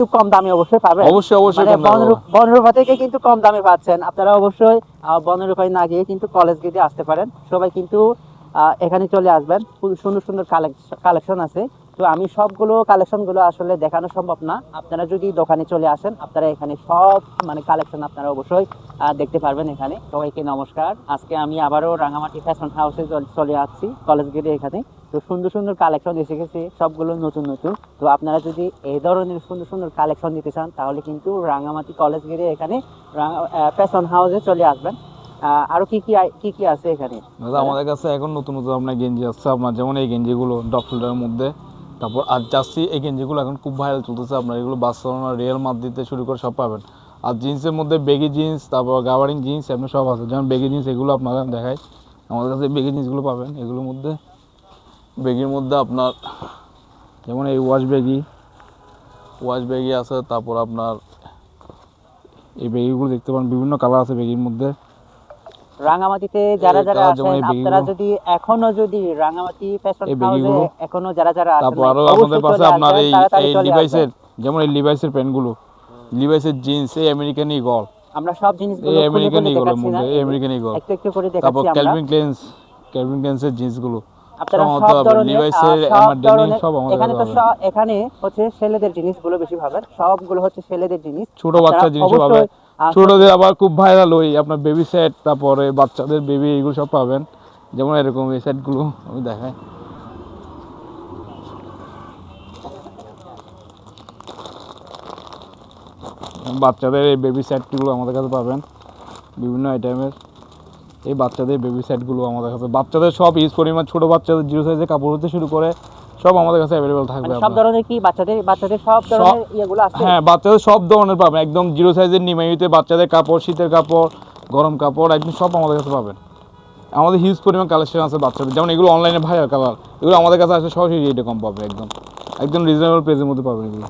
একটু কম দামে অবশ্যই পাবেন। অবশ্যই মানে কম দামে পাবো। বনরূপা থেকে কিন্তু কম দামে পাচ্ছেন। আপনারা অবশ্যই বনরূপায় না গিয়ে কিন্তু কলেজ গেটে আসতে পারেন। সবাই কিন্তু এখানে চলে আসবেন। খুব সুন্দর সুন্দর কালেকশন আছে। তো আমি সবগুলো কালেকশন গুলো আসলে দেখানো সম্ভব না। আপনারা যদি দোকানে চলে আসেন, আপনারা এখানে সব মানে কালেকশন আপনারা অবশ্যই দেখতে পারবেন। এখানে সবাইকে নমস্কার। আজকে আমি আবারও রাঙামাটি ফ্যাশন হাউসে চলে আসছি, কলেজ গেটে এখানে। তো সুন্দর সুন্দর কালেকশন এসে গেছে, সবগুলো নতুন নতুন। তো আপনারা যদি এই ধরনের সুন্দর সুন্দর কালেকশন নিতে চান, তাহলে কিন্তু রাঙামাটি কলেজ গেটে এখানে ফ্যাশন হাউসে চলে আসবেন। আরো কি কি আছে এখানে? দাদা আমাদের কাছে এখন নতুন নতুন আপনার গেঞ্জি আসছে, আপনার যেমন এই গেঞ্জিগুলো ডগ শোল্ডারের মধ্যে, তারপর আর জার্সি এই গেঞ্জিগুলো এখন খুব ভাইরাল চলতেছে। আপনার এগুলো বার্সেলোনা, রিয়াল মাদ্রিদে শুরু করে সব পাবেন। আর জিন্সের মধ্যে বেগি জিন্স, তারপর গাবারিং জিন্স এমনি সব আছে। যেমন বেগি জিন্স এগুলো আপনারা দেখায়, আমাদের কাছে বেগি জিন্সগুলো পাবেন। এগুলোর মধ্যে বেগির মধ্যে আপনার যেমন এই ওয়াশ বেগি আছে, তারপর আপনার এই বেগিগুলো দেখতে পারেন, বিভিন্ন কালার আছে বেগির মধ্যে। রাঙামাটিতে যারা যারা কালার যেমন আছেন, এই আপনারা বেগিগুলো, যদি রাঙামাটি ফ্যাশন এই হাউসে বেগিগুলো, এখনো যারা যারা আসেন তারপর নাই, আরও আমাদের অবশ্যই পাশে চলে আপনার আসবেন, এই তাড়াতাড়ি এই চলে আসবেন। লিভাইসের, যেমন এই লিভাইসের প্যান্টগুলো, লিভাইসের জিন্স, এই আমেরিকান ইগল, আমরা সব এই জিনিসগুলো খুলে আমেরিকান খুলে ইগলের দেখাচ্ছি না, মধ্যে এই এই যে আমেরিকান ইগল, একটু একটু করে তারপর দেখাচ্ছি আমরা। ক্যালভিন ক্লেন্সের জিন্সগুলো সব আপনারা আমাদের সব পাবেন। ধরনের লিভাইসের, সব আমার ডেনিম ধরনের সব আমাদের এখানে কাছে তো পাবেন। এখানে হচ্ছে ছেলেদের জিনিসগুলো বেশি পাবেন, সবগুলো হচ্ছে ছেলেদের জিনিস। ছোট আপনারা বাচ্চার জিনিসও পাবেন, অবশ্যই ছোটদের আবার খুব ভাইরাল ওই আপনার বেবি সেট, তারপরে বাচ্চাদের বেবি এগুলো সব পাবেন। যেমন এরকম এই সেটগুলো আমি দেখাই, বাচ্চাদের এই বেবি সেটগুলো আমাদের কাছে পাবেন বিভিন্ন আইটেমের। এই বাচ্চাদের বেবি সেটগুলো আমাদের কাছে, বাচ্চাদের সব ইউজ পরিমাণ, ছোটো বাচ্চাদের জিরো সাইজের কাপড় হতে শুরু করে সব আমাদের কাছে অ্যাভেলেবল থাকবে। মানে সব ধরনের কি বাচ্চাদের সব সব, ধরনের ইয়েগুলো আছে? হ্যাঁ বাচ্চাদের সব ধরনের পাবেন, একদম জিরো সাইজের নিমাইতে বাচ্চাদের কাপড়, শীতের কাপড়, গরম কাপড় একদম সব আমাদের কাছে পাবেন। আমাদের হিউজ পরিমাণ কালেকশন আছে বাচ্চাদের, যেমন এগুলো অনলাইনে ভাইরাল কালার, এগুলো আমাদের কাছে আসলে সরাসরি রেটে কম পাবে, একদম একদম রিজনেবল প্রাইসের মধ্যে পাবেন এগুলো।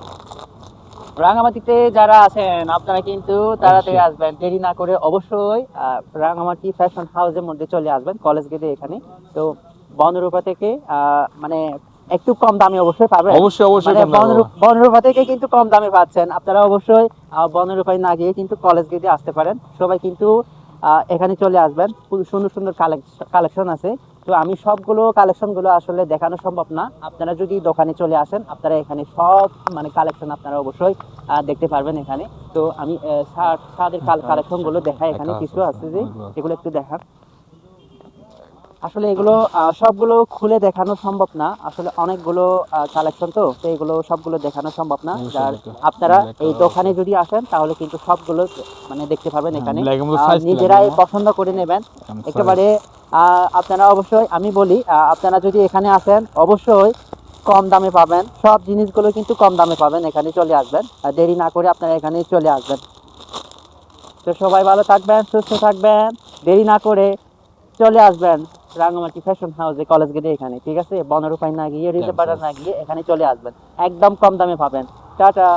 রাঙামাটিতে যারা আছেন, আপনারা কিন্তু তাড়াতাড়ি আসবেন, দেরি না করে অবশ্যই রাঙামাটি ফ্যাশন হাউসের মধ্যে চলে আসবেন, কলেজ গেটে এখানে। তো বনরূপা থেকে মানে একটু কম দামে অবশ্যই পাবেন। অবশ্যই মানে কম দামে পাবো। বনরূপা থেকে কিন্তু কম দামে পাচ্ছেন। আপনারা অবশ্যই বনরূপায় না গিয়ে কিন্তু কলেজ গেটে আসতে পারেন। সবাই কিন্তু এখানে চলে আসবেন। খুব সুন্দর সুন্দর কালেকশন আছে। তো আমি সবগুলো কালেকশন গুলো আসলে দেখানো সম্ভব না। আপনারা যদি দোকানে চলে আসেন, আপনারা এখানে সব মানে কালেকশন আপনারা অবশ্যই দেখতে পারবেন এখানে। তো আমি শার্টের কালেকশন গুলো দেখাই, এখানে কিছু আছে যে এগুলো একটু দেখান। আসলে এগুলো সবগুলো খুলে দেখানো সম্ভব না, আসলে অনেকগুলো কালেকশন, তো এগুলো সবগুলো দেখানো সম্ভব না। আর আপনারা এই দোকানে যদি আসেন, তাহলে কিন্তু সবগুলো মানে দেখতে পাবেন এখানে, নিজেরাই পছন্দ করে নেবেন একেবারে। আপনারা অবশ্যই, আমি বলি, আপনারা যদি এখানে আসেন অবশ্যই কম দামে পাবেন, সব জিনিসগুলো কিন্তু কম দামে পাবেন। এখানে চলে আসবেন, দেরি না করে আপনারা এখানে চলে আসবেন। তো সবাই ভালো থাকবেন, সুস্থ থাকবেন, দেরি না করে চলে আসবেন রাঙামাটি ফ্যাশন হাউসে, কলেজ গেটে এখানে, ঠিক আছে? বনরূপায় না গিয়ে, রিজার্ভ না গিয়ে এখানে চলে আসবেন, একদম কম দামে পাবেন। টাটা।